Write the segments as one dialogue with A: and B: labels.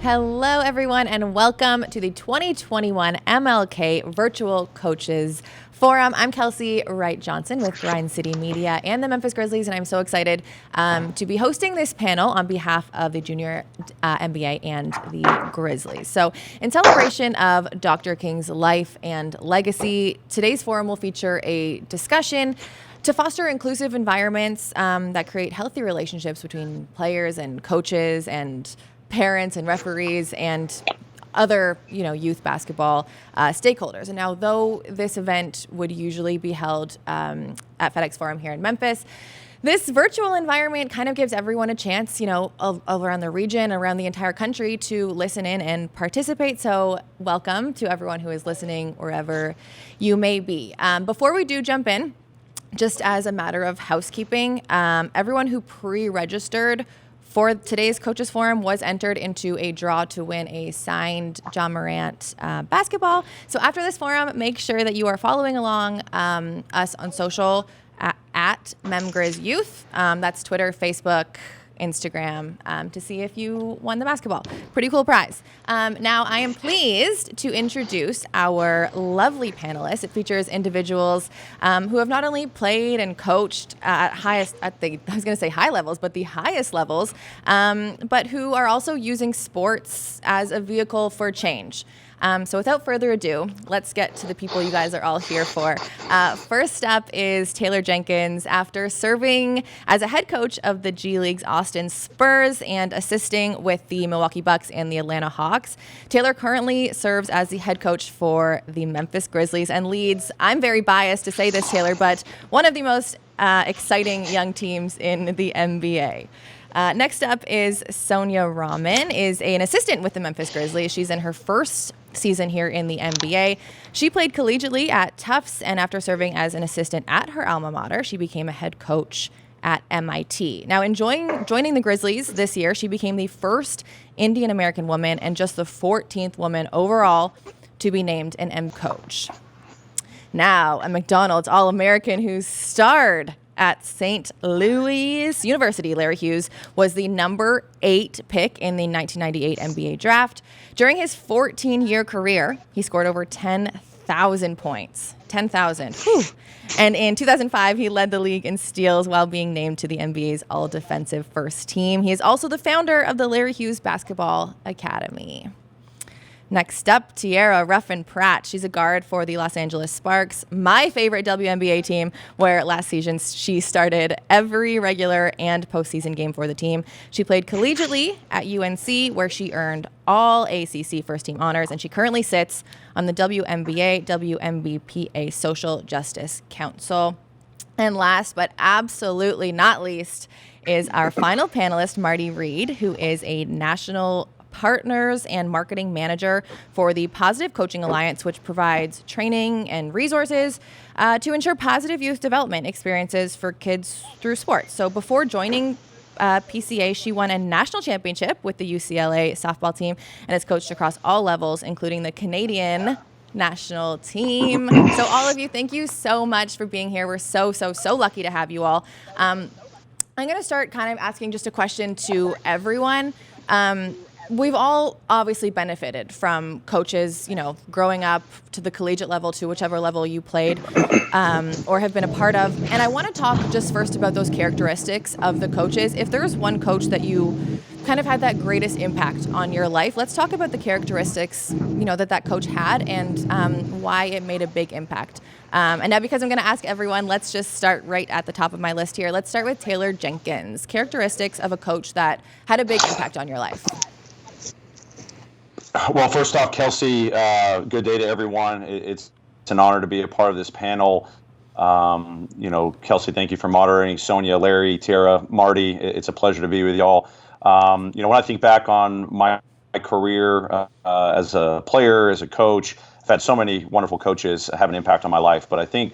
A: Hello, everyone, and welcome to the 2021 MLK Virtual Coaches Forum. I'm Kelcey Wright Johnson with Grind City Media and the Memphis Grizzlies, and I'm so excited to be hosting this panel on behalf of the Junior NBA and the Grizzlies. So, in celebration of Dr. King's life and legacy, today's forum will feature a discussion to foster inclusive environments that create healthy relationships between players and coaches and parents and referees and other, youth basketball stakeholders. And now, though this event would usually be held at FedEx Forum here in Memphis, this virtual environment kind of gives everyone a chance, around the region, around the entire country, to listen in and participate. So welcome to everyone who is listening wherever you may be. Before we do jump in, just as a matter of housekeeping, everyone who pre-registered for today's Coaches Forum was entered into a draw to win a signed John Morant basketball. So after this forum, make sure that you are following along us on social at MemGrizzYouth. That's Twitter, Facebook, Instagram, to see if you won the basketball. Pretty cool prize. Now, I am pleased to introduce our lovely panelists. It features individuals who have not only played and coached at high levels, but the highest levels, but who are also using sports as a vehicle for change. So without further ado, let's get to the people you guys are all here for. First up is Taylor Jenkins. After serving as a head coach of the G League's Austin Spurs and assisting with the Milwaukee Bucks and the Atlanta Hawks, Taylor currently serves as the head coach for the Memphis Grizzlies and leads, I'm very biased to say this, Taylor, but one of the most exciting young teams in the NBA. Next up is Sonia Ramon, is an assistant with the Memphis Grizzlies. She's in her first season here in the NBA. She played collegiately at Tufts, and after serving as an assistant at her alma mater, she became a head coach at MIT. Now, in joining the Grizzlies this year, she became the first Indian American woman and just the 14th woman overall to be named an M coach. Now, a McDonald's All-American who starred at St. Louis University, Larry Hughes was the number 8 pick in the 1998 NBA draft. During his 14-year career, he scored over 10,000 points. 10,000. Whew. And in 2005, he led the league in steals while being named to the NBA's All-Defensive First Team. He is also the founder of the Larry Hughes Basketball Academy. Next up, Tierra, Ruffin-Pratt. She's a guard for the Los Angeles Sparks, my favorite WNBA team, where last season she started every regular and postseason game for the team. She played collegiately at UNC, where she earned all ACC first-team honors, and she currently sits on the WNBA, WNBPA Social Justice Council. And last but absolutely not least is our final panelist, Marty Reed, who is a national partners and marketing manager for the Positive Coaching Alliance, which provides training and resources to ensure positive youth development experiences for kids through sports. So before joining PCA, she won a national championship with the UCLA softball team and has coached across all levels, including the Canadian national team. So all of you, thank you so much for being here. We're so lucky to have you all. I'm going to start kind of asking just a question to everyone. We've all obviously benefited from coaches, growing up to the collegiate level, to whichever level you played or have been a part of. And I want to talk just first about those characteristics of the coaches. If there's one coach that you kind of had that greatest impact on your life, let's talk about the characteristics, that coach had and why it made a big impact. And now, because I'm going to ask everyone, let's just start right at the top of my list here. Let's start with Taylor Jenkins. Characteristics of a coach that had a big impact on your life.
B: Well, first off, Kelcey, good day to everyone. It's an honor to be a part of this panel. Kelcey, thank you for moderating. Sonia, Larry, Tierra, Marty, it's a pleasure to be with y'all. When I think back on my career as a player, as a coach, I've had so many wonderful coaches have an impact on my life. But I think,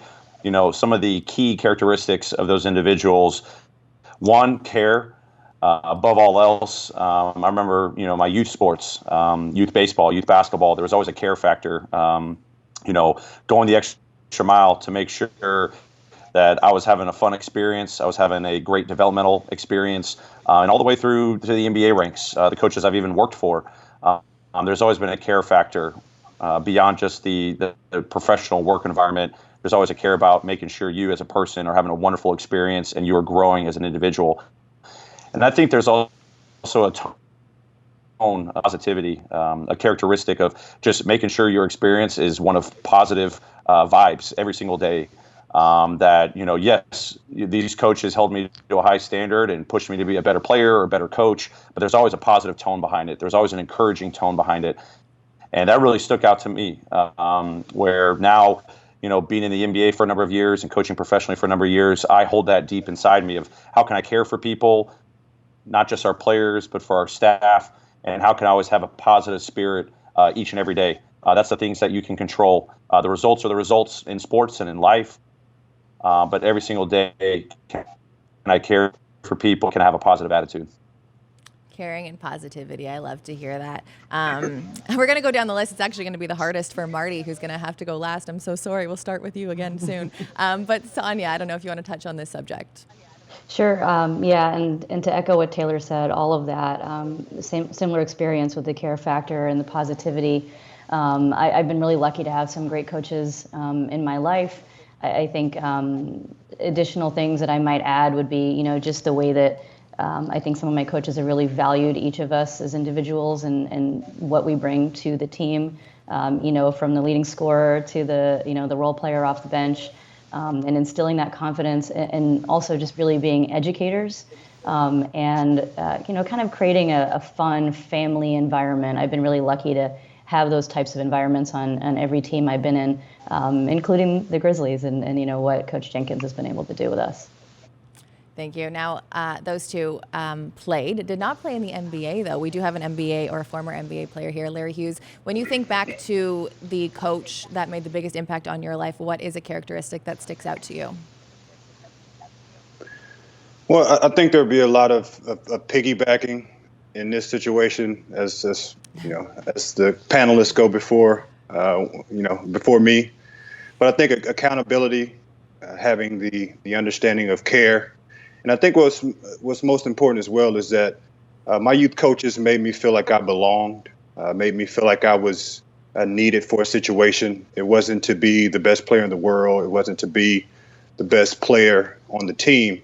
B: some of the key characteristics of those individuals, one, care. Above all else, I remember, my youth sports, youth baseball, youth basketball, there was always a care factor, going the extra mile to make sure that I was having a fun experience, I was having a great developmental experience, and all the way through to the NBA ranks, the coaches I've even worked for. There's always been a care factor beyond just the professional work environment. There's always a care about making sure you as a person are having a wonderful experience and you are growing as an individual. And I think there's also a tone of positivity, a characteristic of just making sure your experience is one of positive vibes every single day. That, yes, these coaches held me to a high standard and pushed me to be a better player or a better coach, but there's always a positive tone behind it. There's always an encouraging tone behind it. And that really stuck out to me, where now, being in the NBA for a number of years and coaching professionally for a number of years, I hold that deep inside me of how can I care for people, not just our players, but for our staff, and how can I always have a positive spirit each and every day. That's the things that you can control. The results are the results in sports and in life, but every single day, can I care for people, can I have a positive attitude.
A: Caring and positivity. I love to hear that. We're going to go down the list. It's actually going to be the hardest for Marty, who's going to have to go last. I'm so sorry. We'll start with you again soon. But Sonia, I don't know if you want to touch on this subject.
C: Sure. Yeah, and to echo what Taylor said, all of that, similar experience with the care factor and the positivity. I've been really lucky to have some great coaches in my life. I think additional things that I might add would be, just the way that I think some of my coaches have really valued each of us as individuals and what we bring to the team, from the leading scorer to the role player off the bench, and instilling that confidence and also just really being educators, and kind of creating a fun family environment. I've been really lucky to have those types of environments on every team I've been in, including the Grizzlies and what Coach Jenkins has been able to do with us.
A: Thank you. Now, those two did not play in the NBA, though. We do have an NBA or a former NBA player here, Larry Hughes. When you think back to the coach that made the biggest impact on your life, what is a characteristic that sticks out to you?
D: Well, I think there'd be a lot of piggybacking in this situation, as the panelists go before me. But I think accountability, having the understanding of care. And I think what's most important as well is that my youth coaches made me feel like I belonged, made me feel like I was needed for a situation. It wasn't to be the best player in the world. It wasn't to be the best player on the team.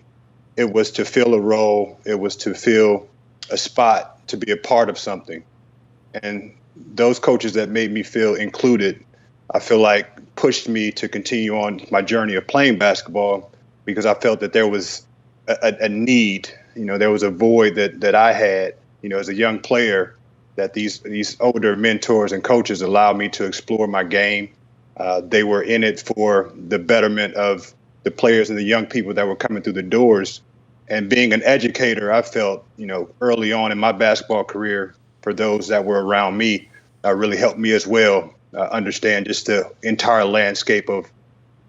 D: It was to fill a role. It was to fill a spot, to be a part of something. And those coaches that made me feel included, I feel like pushed me to continue on my journey of playing basketball, because I felt that there was a need, there was a void that I had, as a young player, that these older mentors and coaches allowed me to explore my game. They were in it for the betterment of the players and the young people that were coming through the doors. And being an educator, I felt, early on in my basketball career, for those that were around me, really helped me as well understand just the entire landscape of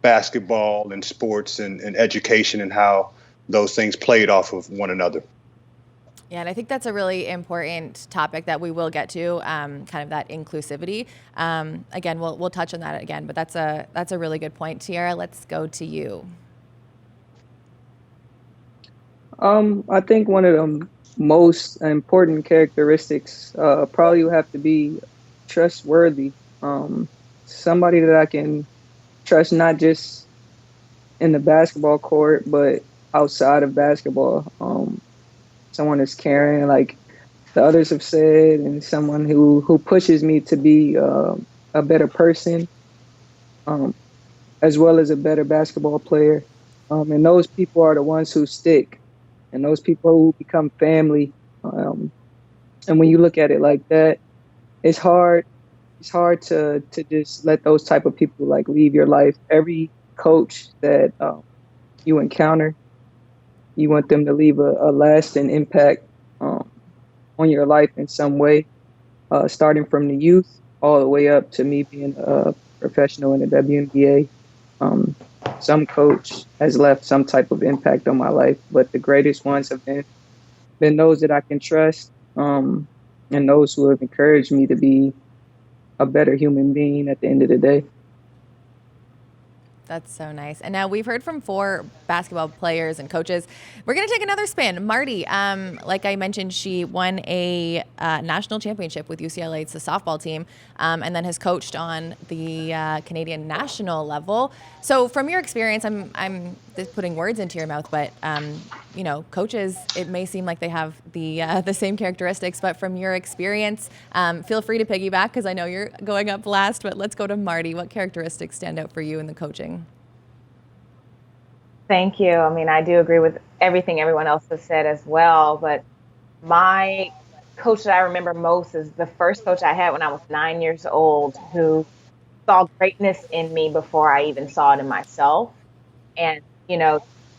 D: basketball and sports and education and how those things played off of one another.
A: Yeah, and I think that's a really important topic that we will get to, kind of that inclusivity. Again, we'll touch on that again, but that's a really good point. Tierra, let's go to you.
E: I think one of the most important characteristics probably would have to be trustworthy. Somebody that I can trust, not just in the basketball court, but outside of basketball. Someone that's caring, like the others have said, and someone who pushes me to be a better person, as well as a better basketball player. And those people are the ones who stick, and those people who become family. And when you look at it like that, it's hard. It's hard to just let those type of people like leave your life. Every coach that you encounter, you want them to leave a lasting impact on your life in some way, starting from the youth all the way up to me being a professional in the WNBA. Some coach has left some type of impact on my life, but the greatest ones have been those that I can trust, and those who have encouraged me to be a better human being at the end of the day.
A: That's so nice. And now we've heard from 4 basketball players and coaches. We're going to take another spin. Marty, like I mentioned, she won a national championship with UCLA. It's the softball team, and then has coached on the Canadian national level. So from your experience, I'm just putting words into your mouth, but coaches, it may seem like they have the same characteristics, but from your experience, feel free to piggyback because I know you're going up last, but let's go to Marty. What characteristics stand out for you in the coaching?
F: Thank you. I mean, I do agree with everything everyone else has said as well, but my coach that I remember most is the first coach I had when I was 9 years old, who saw greatness in me before I even saw it in myself. And,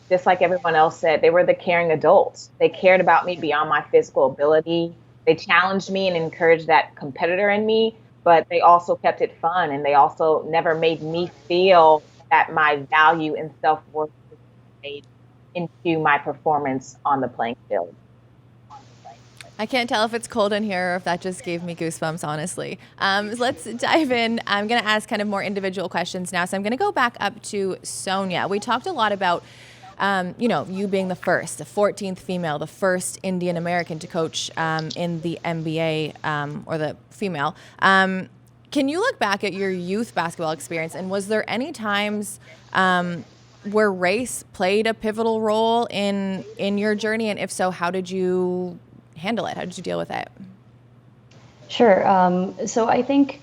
F: just like everyone else said, they were the caring adults. They cared about me beyond my physical ability. They challenged me and encouraged that competitor in me, but they also kept it fun. And they also never made me feel that my value and self-worth was made into my performance on the playing field.
A: I can't tell if it's cold in here or if that just gave me goosebumps, honestly. Let's dive in. I'm going to ask kind of more individual questions now. So I'm going to go back up to Sonia. We talked a lot about, you being the 14th female, the first Indian American to coach in the NBA, or the female. Can you look back at your youth basketball experience, and was there any times where race played a pivotal role in your journey? And if so, how did you handle it? How did you deal with it?
C: Sure. So I think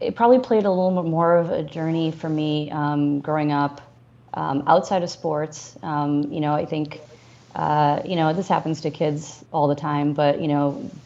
C: it probably played a little bit more of a journey for me growing up outside of sports. I think, this happens to kids all the time, but,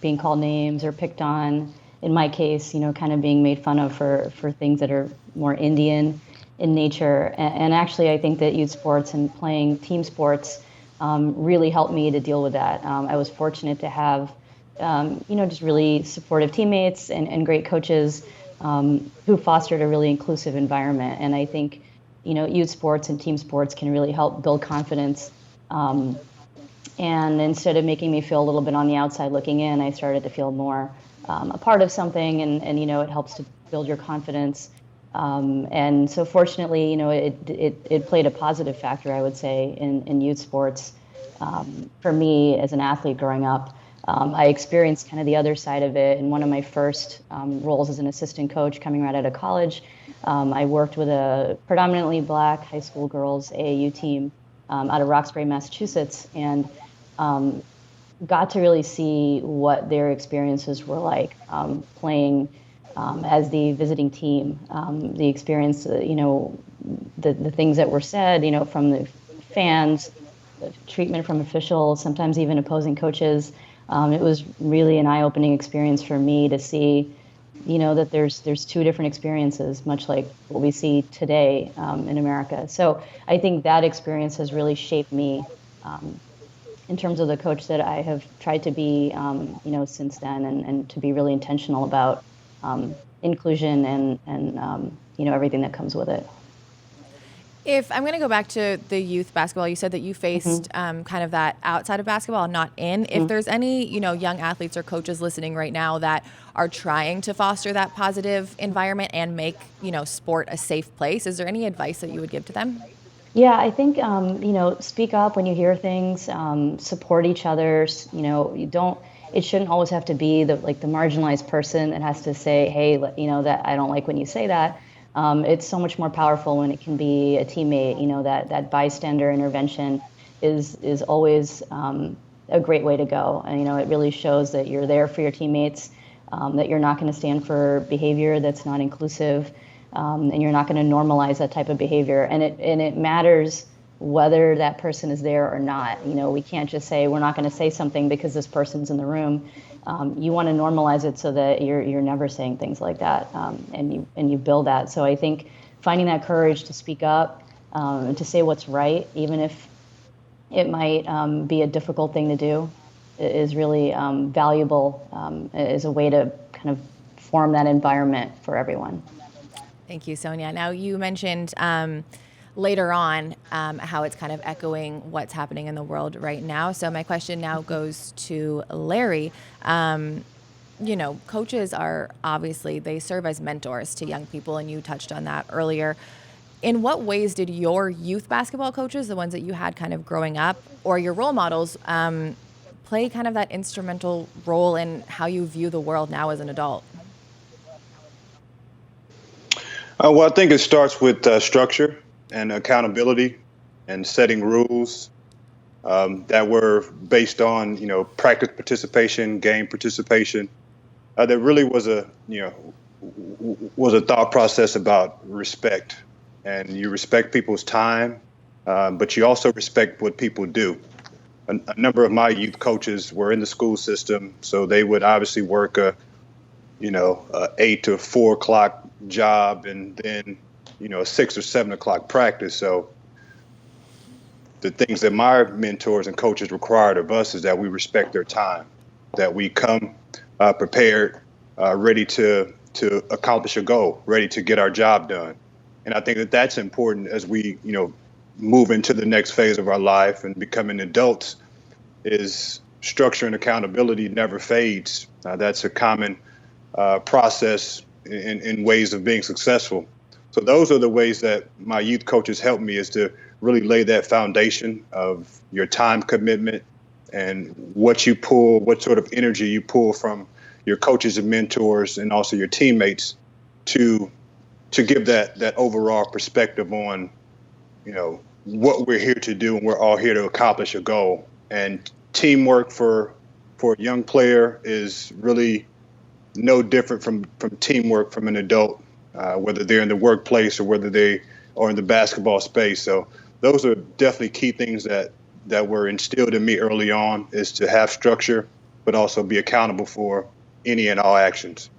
C: being called names or picked on, in my case, kind of being made fun of for things that are more Indian in nature. And actually, I think that youth sports and playing team sports really helped me to deal with that. I was fortunate to have, just really supportive teammates and great coaches who fostered a really inclusive environment. And I think, youth sports and team sports can really help build confidence. And instead of making me feel a little bit on the outside looking in, I started to feel more a part of something, and it helps to build your confidence. And so fortunately, it played a positive factor, I would say, in youth sports. For me as an athlete growing up, I experienced kind of the other side of it. In one of my first roles as an assistant coach coming right out of college, I worked with a predominantly Black high school girls AAU team out of Roxbury, Massachusetts, and got to really see what their experiences were like playing as the visiting team, the experience, the things that were said, from the fans, the treatment from officials, sometimes even opposing coaches. It was really an eye-opening experience for me to see, that there's 2 different experiences, much like what we see today in America. So I think that experience has really shaped me in terms of the coach that I have tried to be, since then, and to be really intentional about inclusion and everything that comes with it.
A: If I'm going to go back to the youth basketball, you said that you faced kind of that outside of basketball, not in. If there's any, young athletes or coaches listening right now that are trying to foster that positive environment and make, sport a safe place, is there any advice that you would give to them?
C: Yeah, I think, speak up when you hear things, support each other. It shouldn't always have to be the marginalized person that has to say, hey, that I don't like when you say that. It's so much more powerful when it can be a teammate. That bystander intervention is always a great way to go. And, it really shows that you're there for your teammates, that you're not going to stand for behavior that's not inclusive, and you're not going to normalize that type of behavior. And it matters whether that person is there or not. We can't just say we're not going to say something because this person's in the room. You want to normalize it so that you're never saying things like that, and you build that. So I think finding that courage to speak up, and to say what's right, even if it might be a difficult thing to do, is really valuable as a way to kind of form that environment for everyone.
A: Thank you, Sonia. Now, you mentioned later on how it's kind of echoing what's happening in the world right now. So my question now goes to Larry. Coaches are obviously, they serve as mentors to young people, and you touched on that earlier. in what ways did your youth basketball coaches, the ones that you had kind of growing up, or your role models, play kind of that instrumental role in how you view the world now as an adult?
D: Well, I think it starts with structure and accountability and setting rules that were based on, practice participation, game participation. There really was a thought process about respect, and you respect people's time, but you also respect what people do. A number of my youth coaches were in the school system, so they would obviously work a 8 to 4 o'clock job and then, a 6 or 7 o'clock practice. So the things that my mentors and coaches required of us is that we respect their time, that we come prepared, ready to accomplish a goal, ready to get our job done. And I think that that's important as we, move into the next phase of our life and becoming adults. Is structure and accountability never fades. That's a common process in ways of being successful. So those are the ways that my youth coaches helped me, is to really lay that foundation of your time commitment and what sort of energy you pull from your coaches and mentors and also your teammates to give that overall perspective on, what we're here to do, and we're all here to accomplish a goal. And teamwork for a young player is really no different from teamwork from an adult, whether they're in the workplace or whether they are in the basketball space. So those are definitely key things that were instilled in me early on, is to have structure, but also be accountable for any and all actions.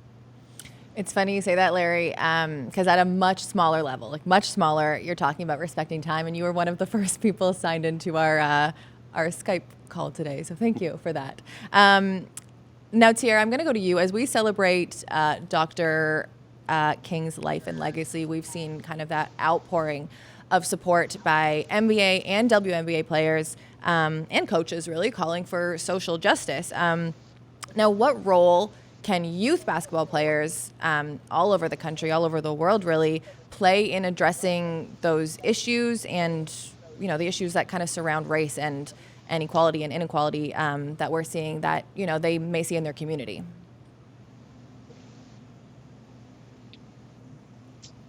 A: It's funny you say that, Larry, because at a much smaller level, like much smaller, you're talking about respecting time, and you were one of the first people signed into our Skype call today. So thank you for that. Now, Tierra, I'm going to go to you. As we celebrate Dr. King's life and legacy, we've seen kind of that outpouring of support by NBA and WNBA players and coaches, really calling for social justice. Now, what role can youth basketball players all over the country, all over the world, really play in addressing those issues and, the issues that kind of surround race and equality and inequality that we're seeing that, they may see in their community?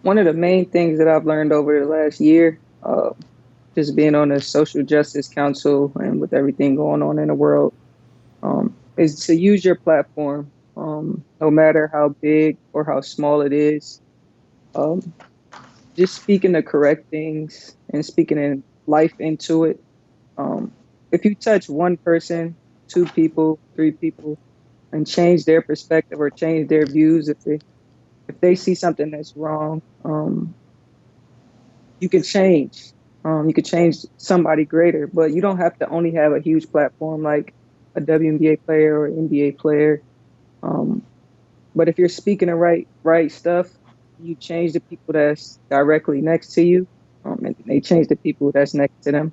E: One of the main things that I've learned over the last year, just being on the Social Justice Council and with everything going on in the world, is to use your platform, no matter how big or how small it is. Just speaking the correct things and speaking in life into it. If you touch one person, 2 people, 3 people, and change their perspective or change their views, if they see something that's wrong, you can change. You could change somebody greater, but you don't have to only have a huge platform like a WNBA player or NBA player. But if you're speaking the right stuff, you change the people that's directly next to you, and they change the people that's next to them.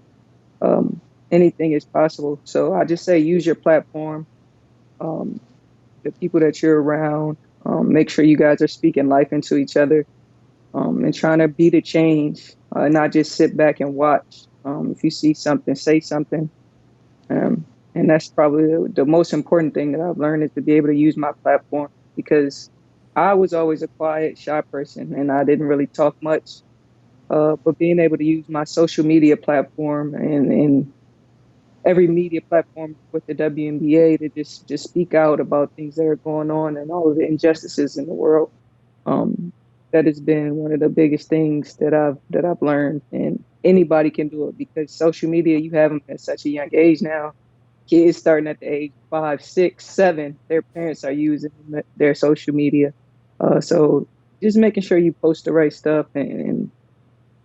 E: Anything is possible. So I just say use your platform, the people that you're around. Make sure you guys are speaking life into each other, and trying to be the change, not just sit back and watch. If you see something, say something. And that's probably the most important thing that I've learned, is to be able to use my platform, because I was always a quiet, shy person and I didn't really talk much. But being able to use my social media platform and every media platform with the WNBA to just speak out about things that are going on and all of the injustices in the world, that has been one of the biggest things that I've learned. And anybody can do it, because social media, you have them at such a young age now. Kids starting at the age 5, 6, 7, their parents are using their social media. So just making sure you post the right stuff and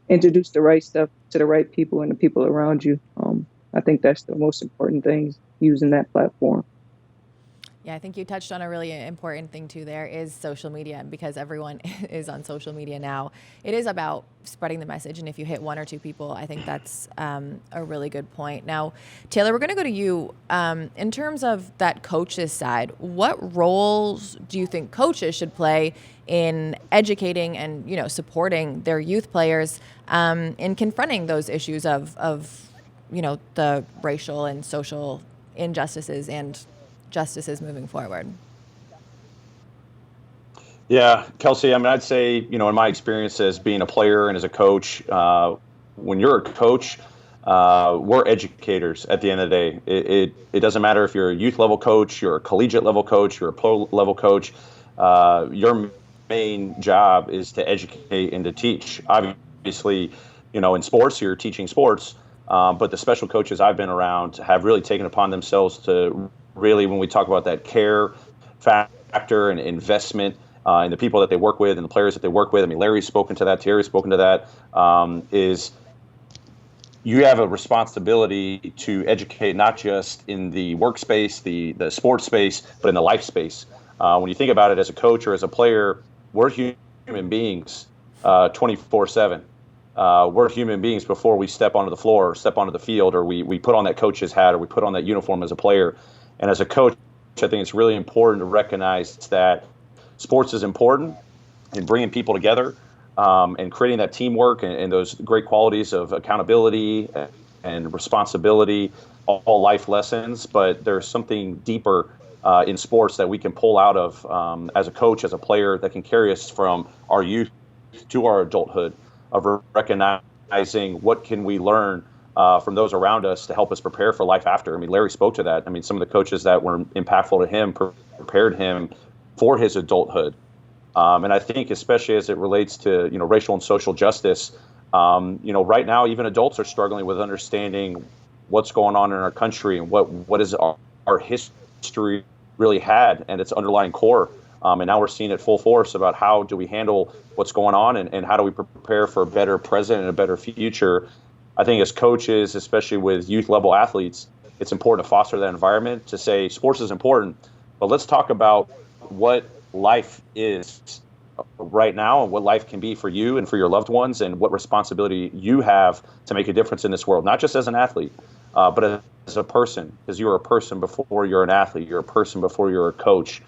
E: introduce the right stuff to the right people and the people around you. I think that's the most important thing, using that platform.
A: Yeah, I think you touched on a really important thing too there is social media. And because everyone is on social media now, it is about spreading the message. And if you hit one or two people, I think that's a really good point. Now, Taylor, we're going to go to you. In terms of that coaches side, what roles do you think coaches should play in educating and, supporting their youth players in confronting those issues of the racial and social injustices and justices moving forward?
B: Yeah, Kelcey, I'd say, in my experience as being a player and as a coach, when you're a coach, we're educators at the end of the day. It doesn't matter if you're a youth level coach, you're a collegiate level coach, you're a pro level coach. Your main job is to educate and to teach. Obviously, in sports, you're teaching sports, but the special coaches I've been around have really taken upon themselves to really, when we talk about that care factor and investment in the people that they work with and the players that they work with. Larry's spoken to that, Tierra's spoken to that, is you have a responsibility to educate not just in the workspace, the sports space, but in the life space. When you think about it as a coach or as a player, we're human beings 24/7. We're human beings before we step onto the floor or step onto the field or we put on that coach's hat or we put on that uniform as a player. And as a coach, I think it's really important to recognize that sports is important in bringing people together and creating that teamwork and those great qualities of accountability and responsibility, all life lessons. But there's something deeper in sports that we can pull out of as a coach, as a player, that can carry us from our youth to our adulthood, of recognizing what can we learn from those around us to help us prepare for life after. Larry spoke to that. Some of the coaches that were impactful to him prepared him for his adulthood. And I think especially as it relates to, racial and social justice, right now, even adults are struggling with understanding what's going on in our country and what is our history really had and its underlying core. And now we're seeing it full force about how do we handle what's going on and how do we prepare for a better present and a better future. I think as coaches, especially with youth level athletes, it's important to foster that environment to say sports is important, but let's talk about what life is right now and what life can be for you and for your loved ones and what responsibility you have to make a difference in this world, not just as an athlete, but as a person, because you're a person before you're an athlete. You're a person before you're a coach.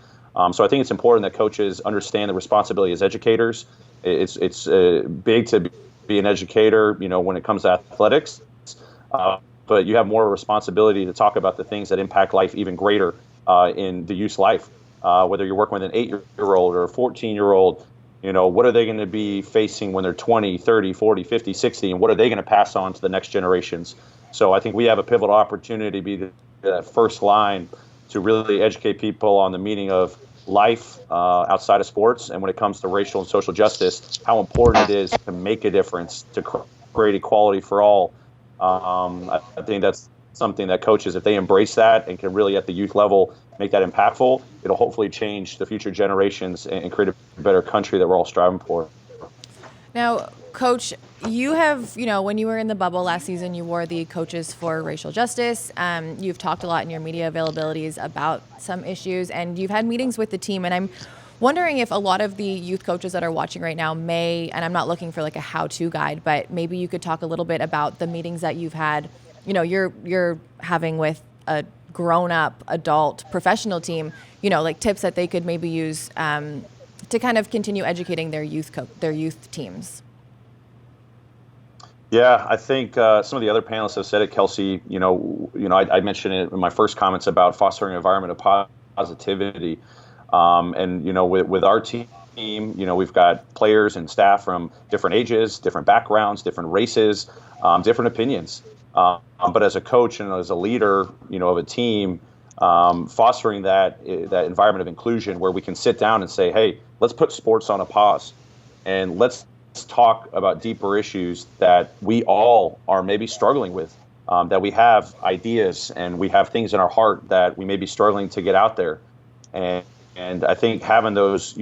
B: So I think it's important that coaches understand the responsibility as educators. It's big to be an educator, when it comes to athletics, but you have more responsibility to talk about the things that impact life even greater in the youth's life. Whether you're working with an 8-year-old or a 14-year-old, what are they going to be facing when they're 20, 30, 40, 50, 60, and what are they going to pass on to the next generations? So I think we have a pivotal opportunity to be that first line to really educate people on the meaning of life outside of sports, and when it comes to racial and social justice, how important it is to make a difference, to create equality for all. I think that's something that coaches, if they embrace that and can really at the youth level make that impactful, it'll hopefully change the future generations and create a better country that we're all striving for.
A: Now, Coach, you have, when you were in the bubble last season, you wore the Coaches for Racial Justice. You've talked a lot in your media availabilities about some issues, and you've had meetings with the team. And I'm wondering if a lot of the youth coaches that are watching right now may, and I'm not looking for like a how-to guide, but maybe you could talk a little bit about the meetings that you've had, you're having with a grown-up, adult, professional team, like tips that they could maybe use to kind of continue educating their youth teams.
B: Yeah, I think some of the other panelists have said it, Kelcey. I mentioned it in my first comments about fostering an environment of positivity. And with our team, we've got players and staff from different ages, different backgrounds, different races, different opinions. But as a coach and as a leader, of a team, fostering that environment of inclusion where we can sit down and say, hey, let's put sports on a pause and let's talk about deeper issues that we all are maybe struggling with, that we have ideas and we have things in our heart that we may be struggling to get out there. And I think having those,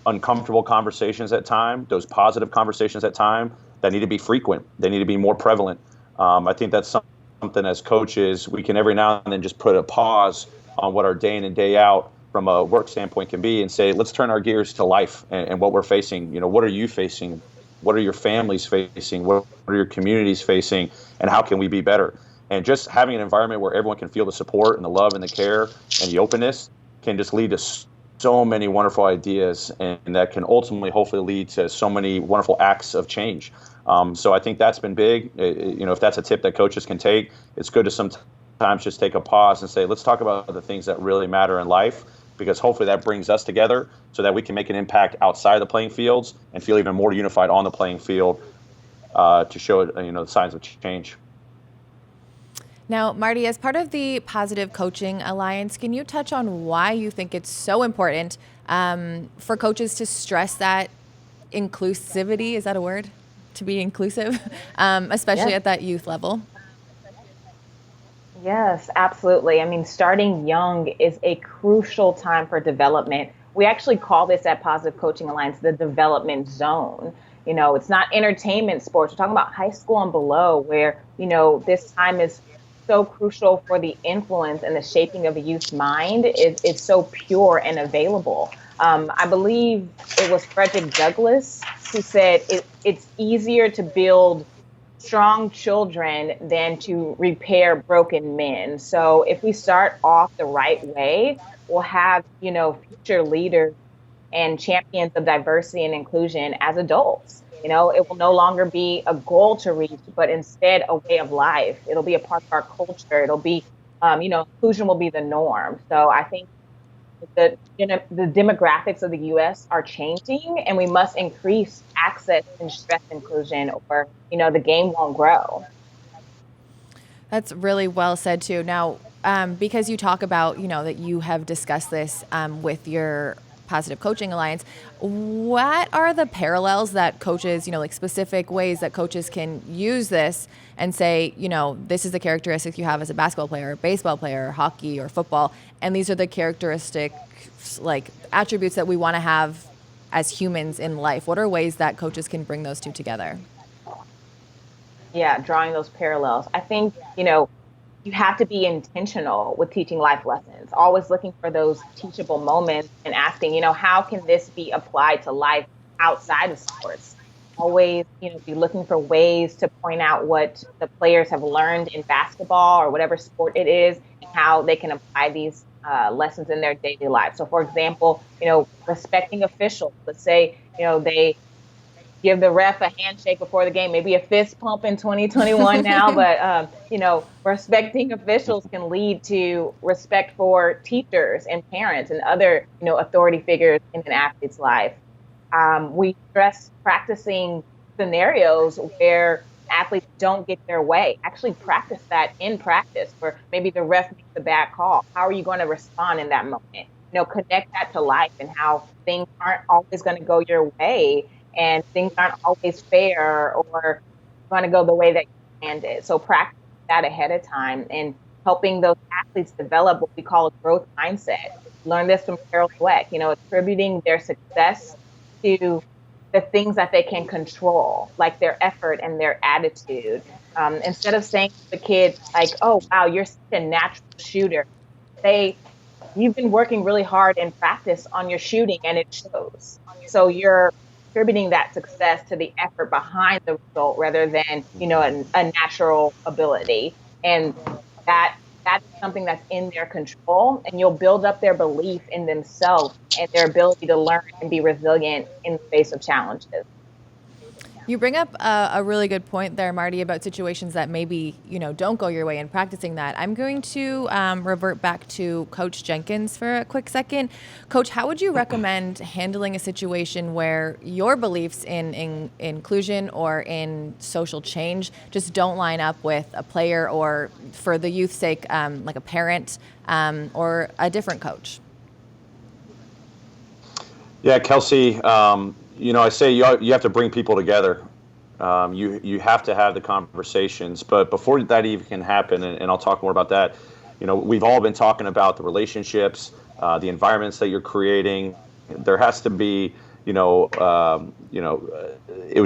B: uncomfortable conversations at time, those positive conversations at time that need to be frequent, they need to be more prevalent. I think that's something as coaches, we can every now and then just put a pause on what our day in and day out from a work standpoint can be, and say, let's turn our gears to life and what we're facing. What are you facing? What are your families facing? What are your communities facing? And how can we be better? And just having an environment where everyone can feel the support and the love and the care and the openness can just lead to so many wonderful ideas, and that can ultimately, hopefully, lead to so many wonderful acts of change. So I think that's been big. If that's a tip that coaches can take, it's good to sometimes just take a pause and say, let's talk about the things that really matter in life, because hopefully that brings us together so that we can make an impact outside the playing fields and feel even more unified on the playing field to show the signs of change.
A: Now, Marty, as part of the Positive Coaching Alliance, can you touch on why you think it's so important for coaches to stress that inclusivity? Is that a word? To be inclusive, especially at that youth level?
F: Yes, absolutely. I mean, starting young is a crucial time for development. We actually call this at Positive Coaching Alliance the development zone. It's not entertainment sports. We're talking about high school and below, where, this time is so crucial for the influence and the shaping of a youth's mind. It's so pure and available. I believe it was Frederick Douglass who said it's easier to build strong children than to repair broken men. So if we start off the right way, we'll have, future leaders and champions of diversity and inclusion as adults. It will no longer be a goal to reach, but instead a way of life. It'll be a part of our culture. It'll be, inclusion will be the norm. So I think the demographics of the U.S. are changing, and we must increase access and stress inclusion, or, the game won't grow.
A: That's really well said, too. Now, because you talk about, that you have discussed this with your Positive Coaching Alliance, what are the parallels that coaches, specific ways that coaches can use this and say, this is the characteristics you have as a basketball player, baseball player, hockey, or football, and these are the characteristics, attributes that we want to have as humans in life? What are ways that coaches can bring those two together?
F: Yeah, drawing those parallels. I think, you have to be intentional with teaching life lessons, always looking for those teachable moments and asking, how can this be applied to life outside of sports? Always, be looking for ways to point out what the players have learned in basketball or whatever sport it is, and how they can apply these lessons in their daily life. So, for example, respecting officials. Let's say, they give the ref a handshake before the game, maybe a fist pump in 2021 now, but, respecting officials can lead to respect for teachers and parents and other, authority figures in an athlete's life. We stress practicing scenarios where athletes don't get their way. Actually practice that in practice, where maybe the ref makes a bad call. How are you going to respond in that moment? Connect that to life and how things aren't always going to go your way, and things aren't always fair or going to go the way that you planned it. So practice that ahead of time, and helping those athletes develop what we call a growth mindset. Learn this from Carol Dweck, attributing their success to the things that they can control, like their effort and their attitude. Instead of saying to the kid, oh, wow, you're such a natural shooter, say, you've been working really hard in practice on your shooting and it shows. So you're attributing that success to the effort behind the result rather than, a natural ability. And that is something that's in their control, and you'll build up their belief in themselves and their ability to learn and be resilient in the face of challenges.
A: You bring up a really good point there, Marty, about situations that maybe, don't go your way in practicing that. I'm going to revert back to Coach Jenkins for a quick second. Coach, how would you recommend handling a situation where your beliefs in inclusion or in social change just don't line up with a player, or for the youth's sake, like a parent or a different coach?
B: Yeah, Kelcey, I say you have to bring people together. You have to have the conversations. But before that even can happen, and I'll talk more about that, we've all been talking about the relationships, the environments that you're creating. There has to be, it was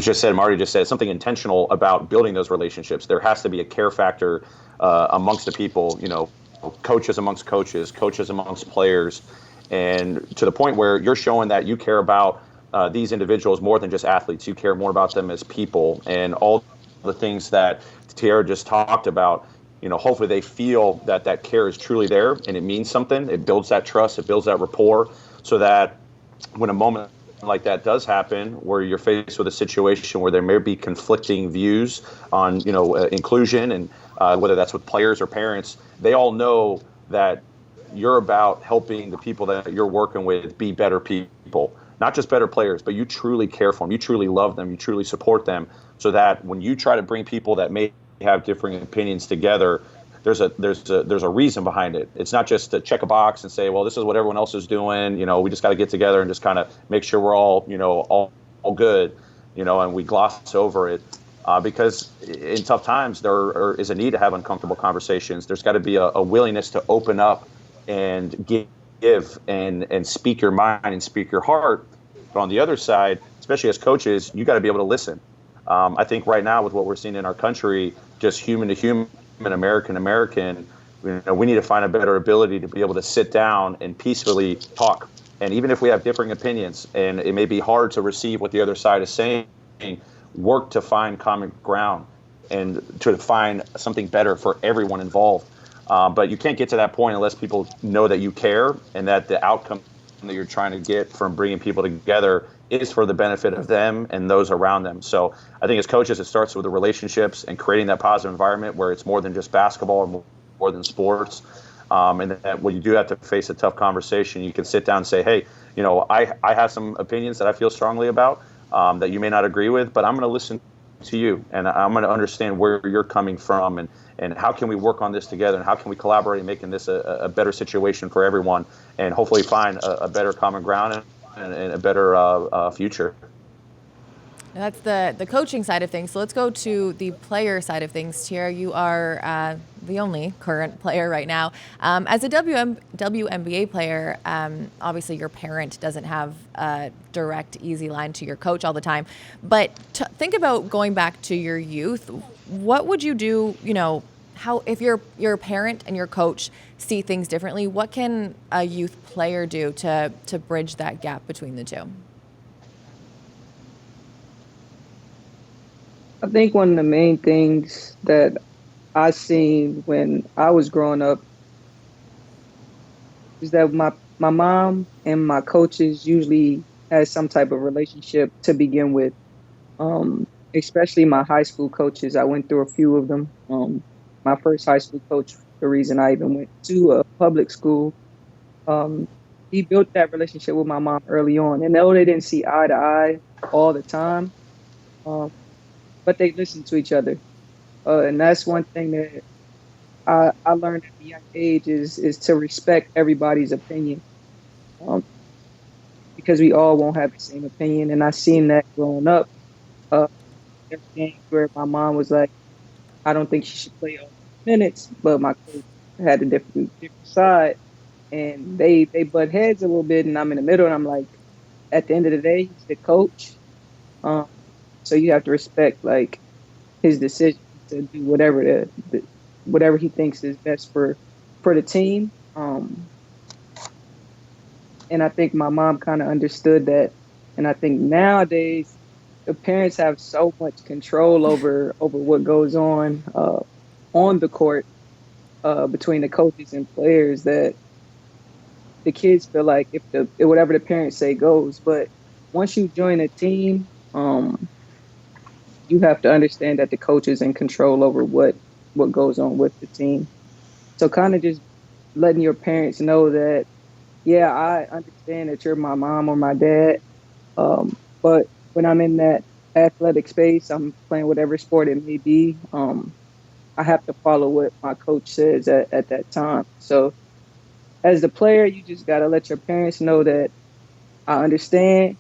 B: just said, Marty just said, something intentional about building those relationships. There has to be a care factor amongst the people, coaches amongst coaches, coaches amongst players, and to the point where you're showing that you care about these individuals more than just athletes. You care more about them as people, and all the things that Tierra just talked about. Hopefully they feel that that care is truly there and it means something. It builds that trust, it builds that rapport, so that when a moment like that does happen, where you're faced with a situation where there may be conflicting views on, inclusion, and whether that's with players or parents, they all know that you're about helping the people that you're working with be better people, not just better players, but you truly care for them, you truly love them, you truly support them, so that when you try to bring people that may have differing opinions together, there's a reason behind it. It's not just to check a box and say, well, this is what everyone else is doing. We just got to get together and just kind of make sure we're all, all good, and we gloss over it. Because in tough times, there is a need to have uncomfortable conversations. There's got to be a willingness to open up and give and speak your mind and speak your heart. But on the other side, especially as coaches, you got to be able to listen. I think right now with what we're seeing in our country, just human to human, American, we need to find a better ability to be able to sit down and peacefully talk. And even if we have differing opinions and it may be hard to receive what the other side is saying, work to find common ground and to find something better for everyone involved. But you can't get to that point unless people know that you care and that the outcome that you're trying to get from bringing people together is for the benefit of them and those around them. So I think as coaches, it starts with the relationships and creating that positive environment where it's more than just basketball or more than sports. And that when you do have to face a tough conversation, you can sit down and say, hey, I have some opinions that I feel strongly about that you may not agree with, but I'm going to listen to you and I'm going to understand where you're coming from and how can we work on this together and how can we collaborate in making this a better situation for everyone and hopefully find a better common ground and a better future.
A: That's the coaching side of things. So let's go to the player side of things. Tierra, you are the only current player right now. As a WNBA player, obviously your parent doesn't have a direct, easy line to your coach all the time. But think about going back to your youth. What would you do, how if your parent and your coach see things differently, what can a youth player do to bridge that gap between the two?
E: I think one of the main things that I seen when I was growing up is that my mom and my coaches usually had some type of relationship to begin with. Especially my high school coaches. I went through a few of them. My first high school coach, the reason I even went to a public school, he built that relationship with my mom early on. And though they didn't see eye to eye all the time, but they listened to each other. And that's one thing that I learned at a young age is to respect everybody's opinion. Because we all won't have the same opinion. And I seen that growing up. There were games where my mom was like, I don't think she should play all minutes, but my coach had a different side. And they butt heads a little bit, and I'm in the middle, and I'm like, at the end of the day, he's the coach. So you have to respect like his decision to do whatever he thinks is best for the team. And I think my mom kind of understood that. And I think nowadays the parents have so much control over what goes on the court between the coaches and players that the kids feel like if whatever the parents say goes. But once you join a team, you have to understand that the coach is in control over what goes on with the team. So kind of just letting your parents know that, yeah, I understand that you're my mom or my dad, but when I'm in that athletic space, I'm playing whatever sport it may be, I have to follow what my coach says at that time. So as the player, you just got to let your parents know that I understand,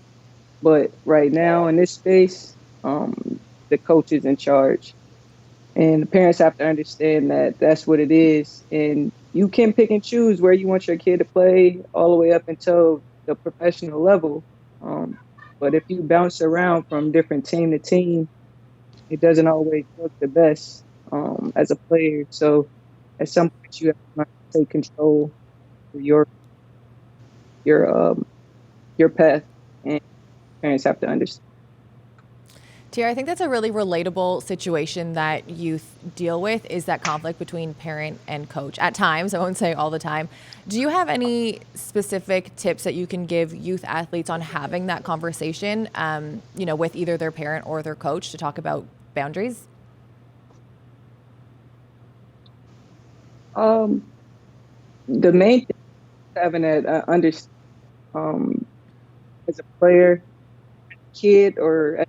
E: but right now in this space, the coach is in charge. And the parents have to understand that that's what it is. And you can pick and choose where you want your kid to play all the way up until the professional level. But if you bounce around from different team to team, it doesn't always look the best as a player. So at some point you have to learn to take control of your path, and parents have to understand.
A: Tierra, I think that's a really relatable situation that youth deal with, is that conflict between parent and coach. At times, I won't say all the time. Do you have any specific tips that you can give youth athletes on having that conversation, with either their parent or their coach to talk about boundaries?
E: The main thing is having that as a player, kid, or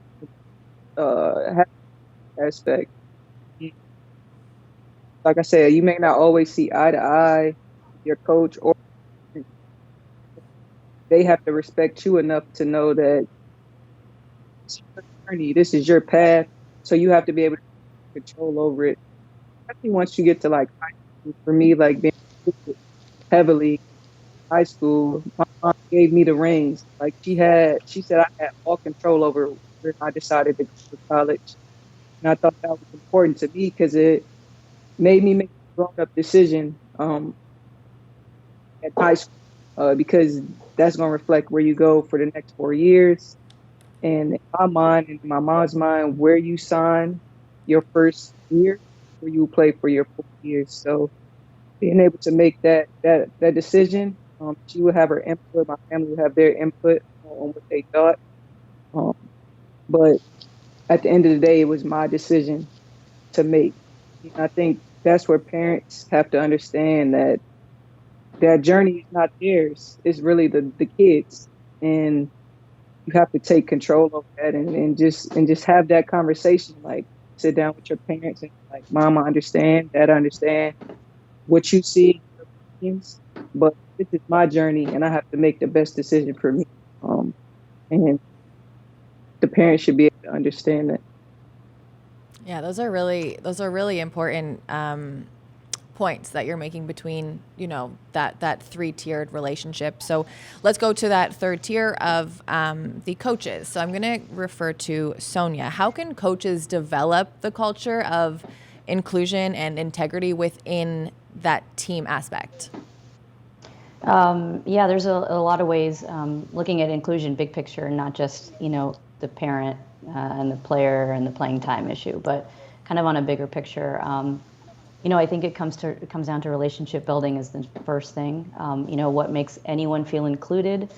E: aspect. Like I said, you may not always see eye to eye with your coach, or they have to respect you enough to know that it's your journey, this is your path, so you have to be able to control over it. Especially once you get to like high school. For me, like being heavily in high school, my mom gave me the reins. Like she said I had all control over where I decided to go to college. And I thought that was important to me because it made me make a grown-up decision at high school, because that's going to reflect where you go for the next 4 years. And in my mind, and in my mom's mind, where you sign your first year, where you play for your 4 years. So being able to make that decision, she would have her input, my family would have their input on what they thought. But at the end of the day, it was my decision to make. And I think that's where parents have to understand that their journey is not theirs. It's really the kids. And you have to take control of that and just have that conversation, like sit down with your parents and like, Mom, I understand, Dad, I understand what you see, your opinions, but this is my journey and I have to make the best decision for me. And the parents should be able to understand that.
A: Yeah, those are really important points that you're making between, that three-tiered relationship. So let's go to that third tier of the coaches. So I'm going to refer to Sonia. How can coaches develop the culture of inclusion and integrity within that team aspect?
C: Yeah, there's a lot of ways looking at inclusion, big picture, not just, the parent and the player and the playing time issue, but kind of on a bigger picture. I think it comes down to relationship building is the first thing. What makes anyone feel included,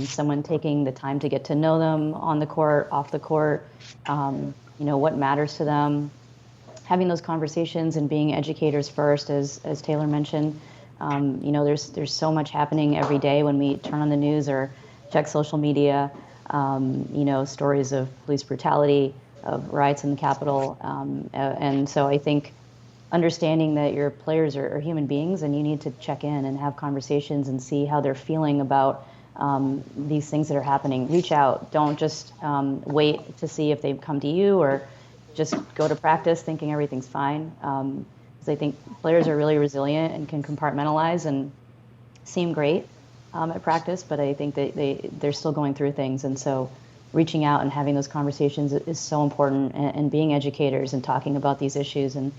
C: someone taking the time to get to know them on the court, off the court, what matters to them, having those conversations and being educators first, as Taylor mentioned. There's so much happening every day when we turn on the news or check social media, stories of police brutality, of riots in the Capitol. And so I think understanding that your players are human beings and you need to check in and have conversations and see how they're feeling about these things that are happening. Reach out. Don't just wait to see if they come to you or just go to practice thinking everything's fine. Because I think players are really resilient and can compartmentalize and seem great at practice, but I think they're still going through things. And so reaching out and having those conversations is so important, and being educators and talking about these issues and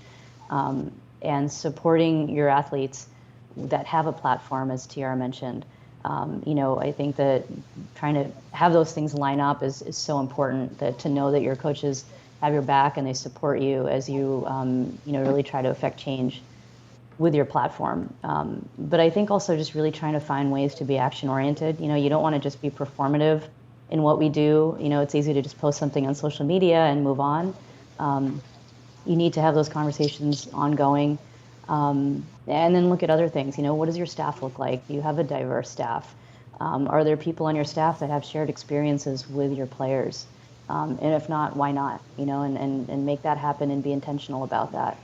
C: supporting your athletes that have a platform, as Tierra mentioned. I think that trying to have those things line up is so important, that to know that your coaches have your back and they support you as you, really try to affect change with your platform. But I think also just really trying to find ways to be action oriented. You don't want to just be performative in what we do. It's easy to just post something on social media and move on. You need to have those conversations ongoing. And then look at other things. What does your staff look like? Do you have a diverse staff? Are there people on your staff that have shared experiences with your players? And if not, why not? And make that happen and be intentional about that.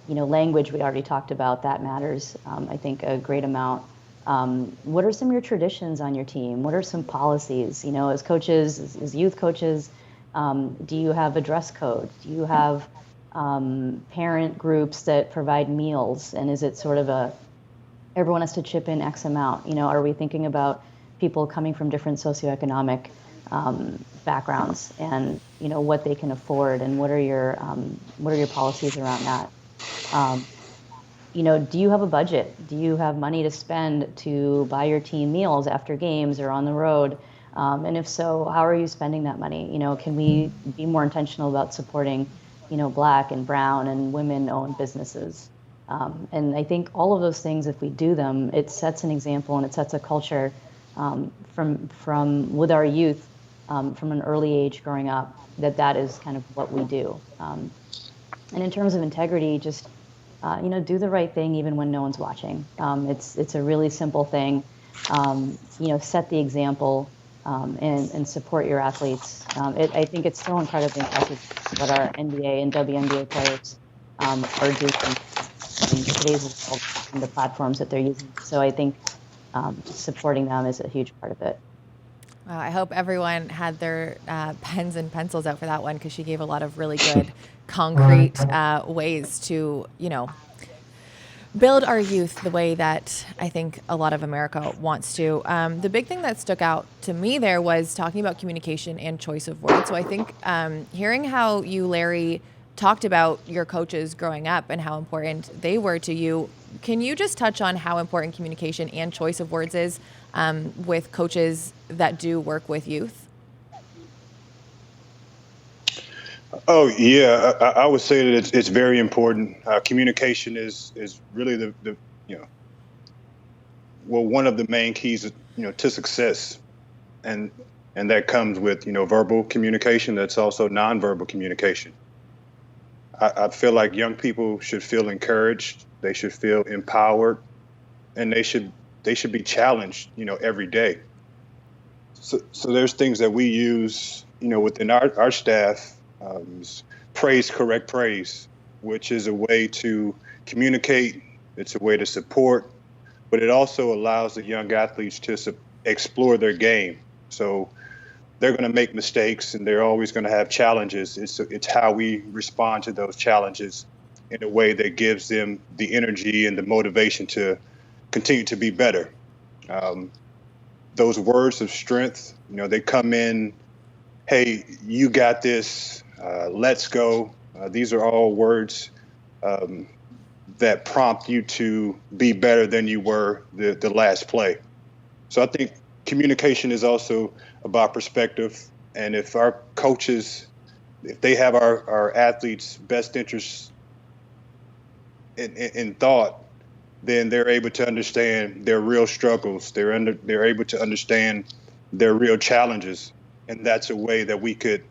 C: Language, we already talked about, that matters, I think, a great amount. What are some of your traditions on your team? What are some policies? As coaches, as youth coaches, do you have a dress code? Do you have parent groups that provide meals? And is it sort of everyone has to chip in X amount? Are we thinking about people coming from different socioeconomic backgrounds and what they can afford, and what are your policies around that? do you have a budget? Do you have money to spend to buy your team meals after games or on the road? And if so, how are you spending that money? Can we be more intentional about supporting, Black and brown and women-owned businesses? And I think all of those things, if we do them, it sets an example and it sets a culture from with our youth from an early age growing up, that is kind of what we do. And in terms of integrity, just do the right thing even when no one's watching. It's a really simple thing. Set the example and support your athletes. I think it's so incredibly impressive what our NBA and WNBA players are doing in today's world and the platforms that they're using. So I think supporting them is a huge part of it.
A: I hope everyone had their pens and pencils out for that one, because she gave a lot of really good, concrete ways to, build our youth the way that I think a lot of America wants to. The big thing that stuck out to me there was talking about communication and choice of words. So I think hearing how you, Larry, talked about your coaches growing up and how important they were to you, can you just touch on how important communication and choice of words is with coaches that do work with youth?
D: Oh yeah, I would say that it's very important. Communication is really the one of the main keys to success, and that comes with verbal communication. That's also nonverbal communication. I feel like young people should feel encouraged. They should feel empowered, and they should be challenged every day. So there's things that we use within our staff. Praise, correct praise, which is a way to communicate. It's a way to support, but it also allows the young athletes to explore their game. So they're going to make mistakes and they're always going to have challenges. It's how we respond to those challenges in a way that gives them the energy and the motivation to continue to be better. Those words of strength, they come in, hey, you got this. Let's go. These are all words that prompt you to be better than you were the last play. So I think communication is also about perspective. And if our coaches, if they have our athletes' best interests in thought, then they're able to understand their real struggles. They're able to understand their real challenges. And that's a way that we could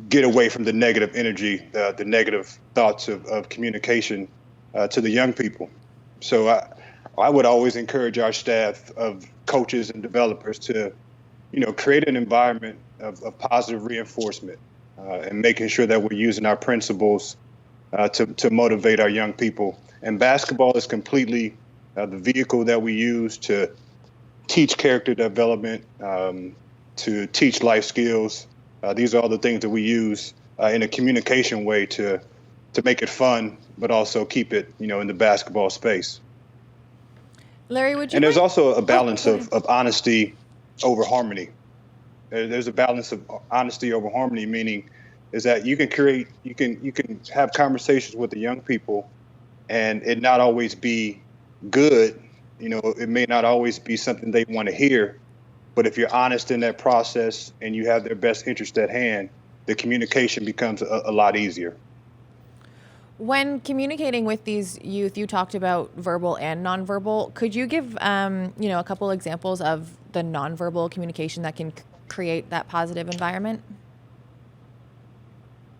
D: get away from the negative energy, the negative thoughts of communication to the young people. So I would always encourage our staff of coaches and developers to, create an environment of positive reinforcement and making sure that we're using our principles to motivate our young people. And basketball is completely the vehicle that we use to teach character development, to teach life skills. These are all the things that we use in a communication way to make it fun, but also keep it, in the basketball space.
A: Larry, would you?
D: And there's also a balance of honesty over harmony. There's a balance of honesty over harmony, meaning is that you can have conversations with the young people, and it not always be good. It may not always be something they want to hear. But if you're honest in that process and you have their best interest at hand, the communication becomes a lot easier.
A: When communicating with these youth, you talked about verbal and nonverbal. Could you give, a couple examples of the nonverbal communication that can create that positive environment?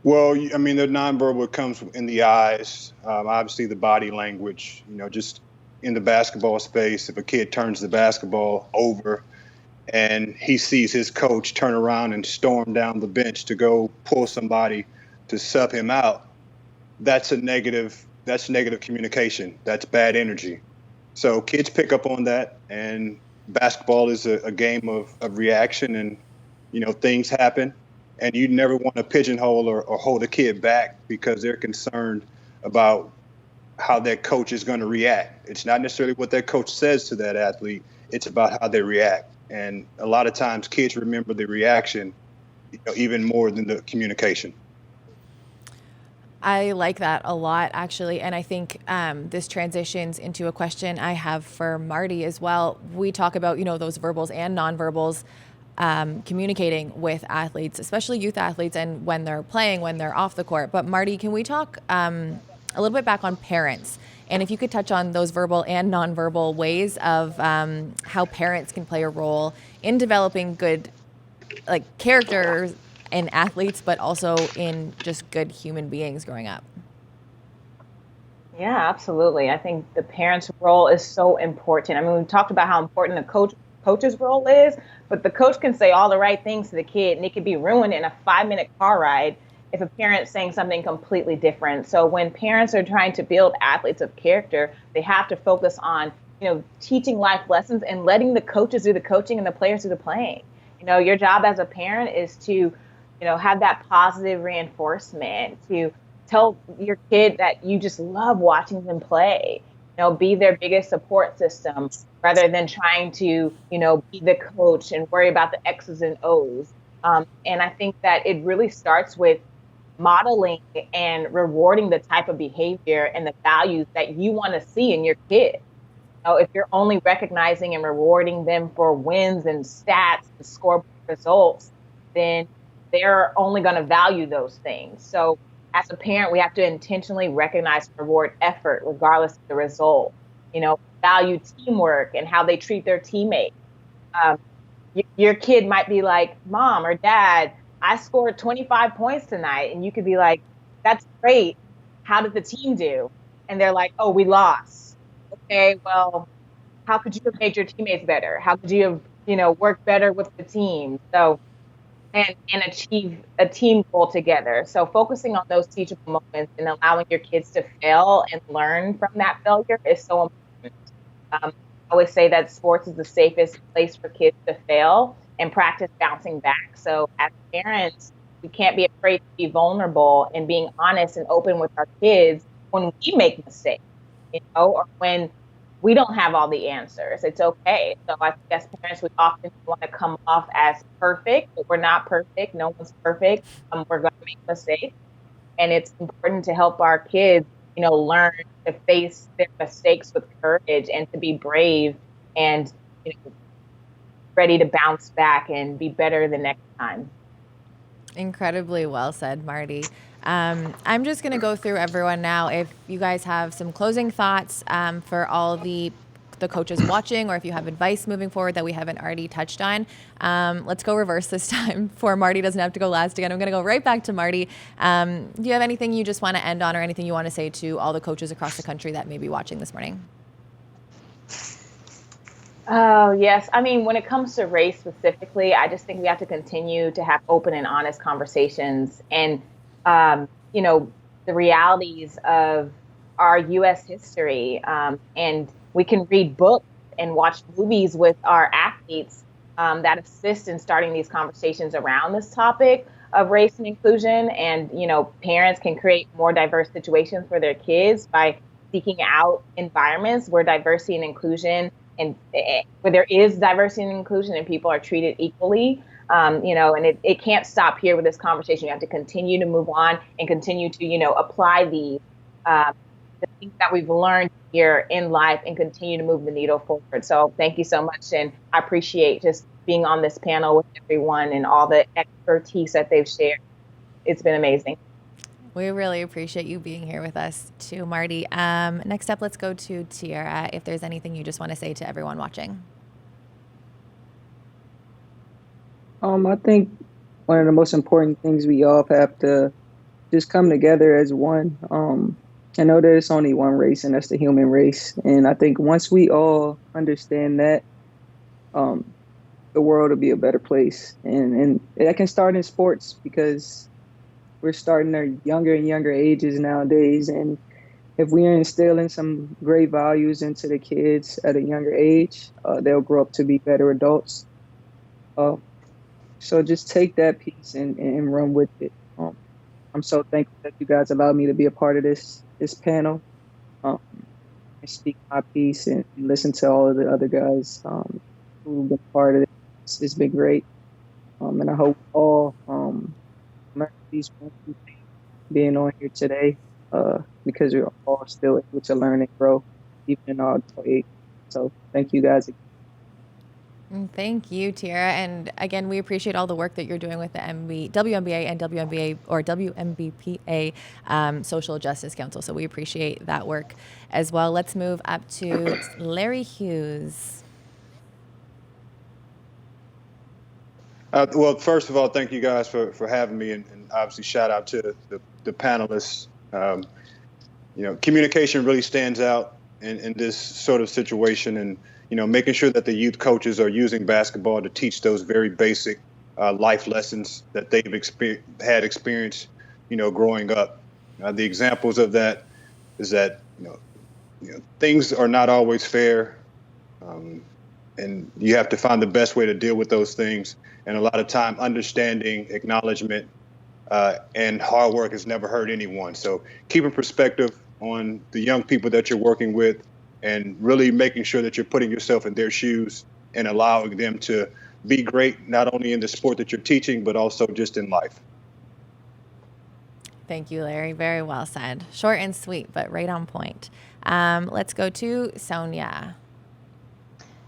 D: Well, the nonverbal comes in the eyes, obviously the body language, just in the basketball space. If a kid turns the basketball over, and he sees his coach turn around and storm down the bench to go pull somebody to sub him out, that's negative communication. That's bad energy. So kids pick up on that, and basketball is a game of reaction, and things happen, and you never want to pigeonhole or hold a kid back because they're concerned about how that coach is going to react. It's not necessarily what that coach says to that athlete, it's about how they react. And a lot of times kids remember the reaction even more than the communication.
A: I like that a lot, actually. And I think this transitions into a question I have for Marty as well. We talk about, those verbals and nonverbals communicating with athletes, especially youth athletes, and when they're playing, when they're off the court. But Marty, can we talk a little bit back on parents? And if you could touch on those verbal and nonverbal ways of how parents can play a role in developing good characters in athletes, but also in just good human beings growing up.
F: Yeah, absolutely. I think the parent's role is so important. I mean, we've talked about how important the coach's role is, but the coach can say all the right things to the kid, and it could be ruined in a 5-minute car ride if a parent's saying something completely different. So when parents are trying to build athletes of character, they have to focus on, teaching life lessons and letting the coaches do the coaching and the players do the playing. Your job as a parent is to have that positive reinforcement, to tell your kid that you just love watching them play, be their biggest support system rather than trying to, be the coach and worry about the X's and O's. And I think that it really starts with modeling and rewarding the type of behavior and the values that you want to see in your kid. If you're only recognizing and rewarding them for wins and stats and scoreboard results, then they're only going to value those things. So as a parent, we have to intentionally recognize and reward effort regardless of the result. Value teamwork and how they treat their teammates. Your kid might be like, Mom or Dad, I scored 25 points tonight. And you could be like, that's great. How did the team do? And they're like, oh, we lost. Okay, well, how could you have made your teammates better? How could you have, worked better with the team? So, and achieve a team goal together. So focusing on those teachable moments and allowing your kids to fail and learn from that failure is so important. I always say that sports is the safest place for kids to fail and practice bouncing back. So as parents, we can't be afraid to be vulnerable and being honest and open with our kids when we make mistakes, or when we don't have all the answers. It's okay. So I think as parents, we often want to come off as perfect, but we're not perfect. No one's perfect. We're going to make mistakes. And it's important to help our kids, learn to face their mistakes with courage and to be brave and, ready to bounce back and be better the next time.
A: Incredibly well said, Marty. I'm just going to go through everyone now. If you guys have some closing thoughts for all the coaches watching, or if you have advice moving forward that we haven't already touched on, let's go reverse this time for Marty doesn't have to go last again. I'm going to go right back to Marty. Do you have anything you just want to end on, or anything you want to say to all the coaches across the country that may be watching this morning?
F: Oh, yes. I mean, when it comes to race specifically, I just think we have to continue to have open and honest conversations and, the realities of our U.S. history. And we can read books and watch movies with our athletes that assist in starting these conversations around this topic of race and inclusion. And, parents can create more diverse situations for their kids by seeking out environments where diversity and inclusion and where there is diversity and inclusion and people are treated equally, and it can't stop here with this conversation. We have to continue to move on and continue to, apply the things that we've learned here in life and continue to move the needle forward. So thank you so much. And I appreciate just being on this panel with everyone and all the expertise that they've shared. It's been amazing.
A: We really appreciate you being here with us too, Marty. Next up, let's go to Tierra. If there's anything you just want to say to everyone watching.
E: I think one of the most important things we all have to just come together as one. I know there's only one race, and that's the human race. And I think once we all understand that, the world will be a better place. And that can start in sports, because we're starting at younger and younger ages nowadays. And if we are instilling some great values into the kids at a younger age, they'll grow up to be better adults. So just take that piece and run with it. I'm so thankful that you guys allowed me to be a part of this panel, and speak my piece and listen to all of the other guys who've been part of it. It's been great. And I hope all learn these things being on here today because we're all still able to learn and grow, even in our age. So thank you guys.
A: Thank you, Tierra. And again, we appreciate all the work that you're doing with the WNBA and WNBA or WNBPA Social Justice Council. So we appreciate that work as well. Let's move up to Larry Hughes.
D: Well, first of all, thank you guys for having me, and obviously shout out to the panelists. Communication really stands out in this sort of situation, and making sure that the youth coaches are using basketball to teach those very basic life lessons that they've had experience, growing up. The examples of that is that things are not always fair, and you have to find the best way to deal with those things. And a lot of time, understanding, acknowledgement, and hard work has never hurt anyone. So keeping perspective on the young people that you're working with, and really making sure that you're putting yourself in their shoes and allowing them to be great, not only in the sport that you're teaching, but also just in life.
A: Thank you, Larry. Very well said. Short and sweet, but right on point. Let's go to Sonia.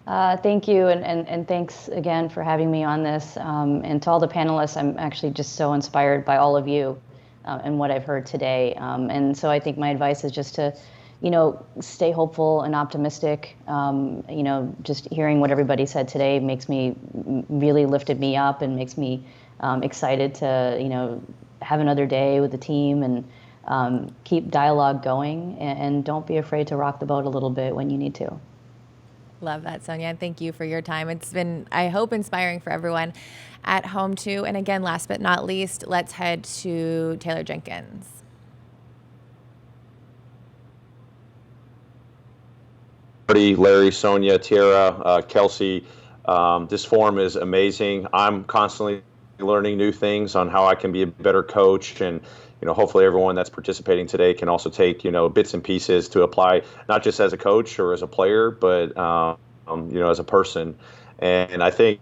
C: Thank you, and thanks again for having me on this. And to all the panelists, I'm actually just so inspired by all of you and what I've heard today. And so I think my advice is just to, stay hopeful and optimistic. Just hearing what everybody said today really lifted me up and makes me excited to, have another day with the team and keep dialogue going, and don't be afraid to rock the boat a little bit when you need to.
A: Love that, Sonia. And thank you for your time. It's been, I hope, inspiring for everyone at home too. And again, last but not least, let's head to Taylor Jenkins.
B: Marty, Larry, Sonia, Tierra, Kelcey, this forum is amazing. I'm constantly learning new things on how I can be a better coach, and hopefully everyone that's participating today can also take bits and pieces to apply, not just as a coach or as a player, but as a person. And I think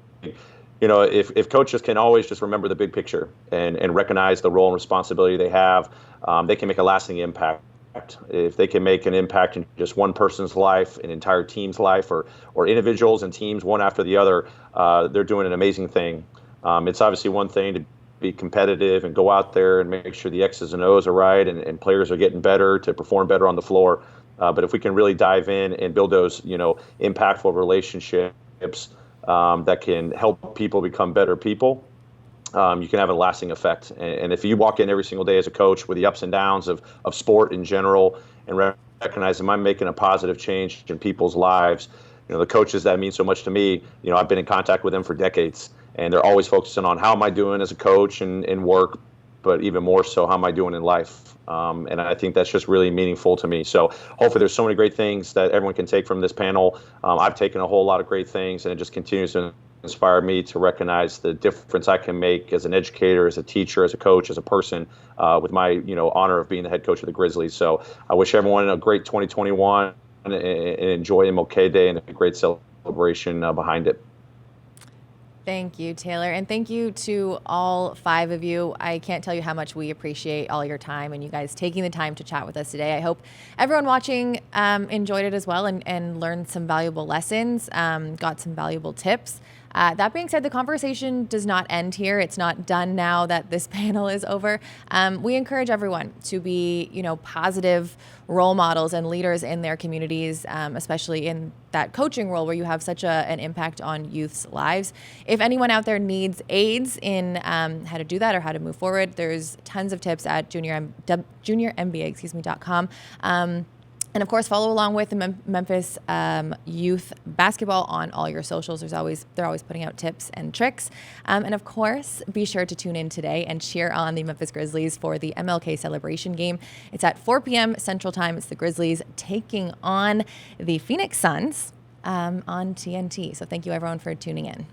B: if coaches can always just remember the big picture and recognize the role and responsibility they have, they can make a lasting impact. If they can make an impact in just one person's life, an entire team's life, or individuals and teams one after the other, they're doing an amazing thing. It's obviously one thing to be competitive and go out there and make sure the X's and O's are right, and players are getting better to perform better on the floor. But if we can really dive in and build those, impactful relationships that can help people become better people, you can have a lasting effect. And if you walk in every single day as a coach with the ups and downs of sport in general, and recognize, am I making a positive change in people's lives? The coaches that mean so much to me, I've been in contact with them for decades. And they're always focusing on how am I doing as a coach and in work, but even more so, how am I doing in life? And I think that's just really meaningful to me. So hopefully there's so many great things that everyone can take from this panel. I've taken a whole lot of great things, and it just continues to inspire me to recognize the difference I can make as an educator, as a teacher, as a coach, as a person, with my honor of being the head coach of the Grizzlies. So I wish everyone a great 2021 and enjoy MLK Day and a great celebration behind it.
A: Thank you, Taylor. And thank you to all 5 of you. I can't tell you how much we appreciate all your time and you guys taking the time to chat with us today. I hope everyone watching enjoyed it as well and learned some valuable lessons, got some valuable tips. That being said, the conversation does not end here. It's not done now that this panel is over. We encourage everyone to be, positive role models and leaders in their communities, especially in that coaching role where you have such an impact on youth's lives. If anyone out there needs aids in how to do that or how to move forward, there's tons of tips at juniormba.com. And of course, follow along with the Memphis Youth Basketball on all your socials. They're always putting out tips and tricks. And of course, be sure to tune in today and cheer on the Memphis Grizzlies for the MLK celebration game. It's at 4 p.m. Central Time. It's the Grizzlies taking on the Phoenix Suns on TNT. So thank you, everyone, for tuning in.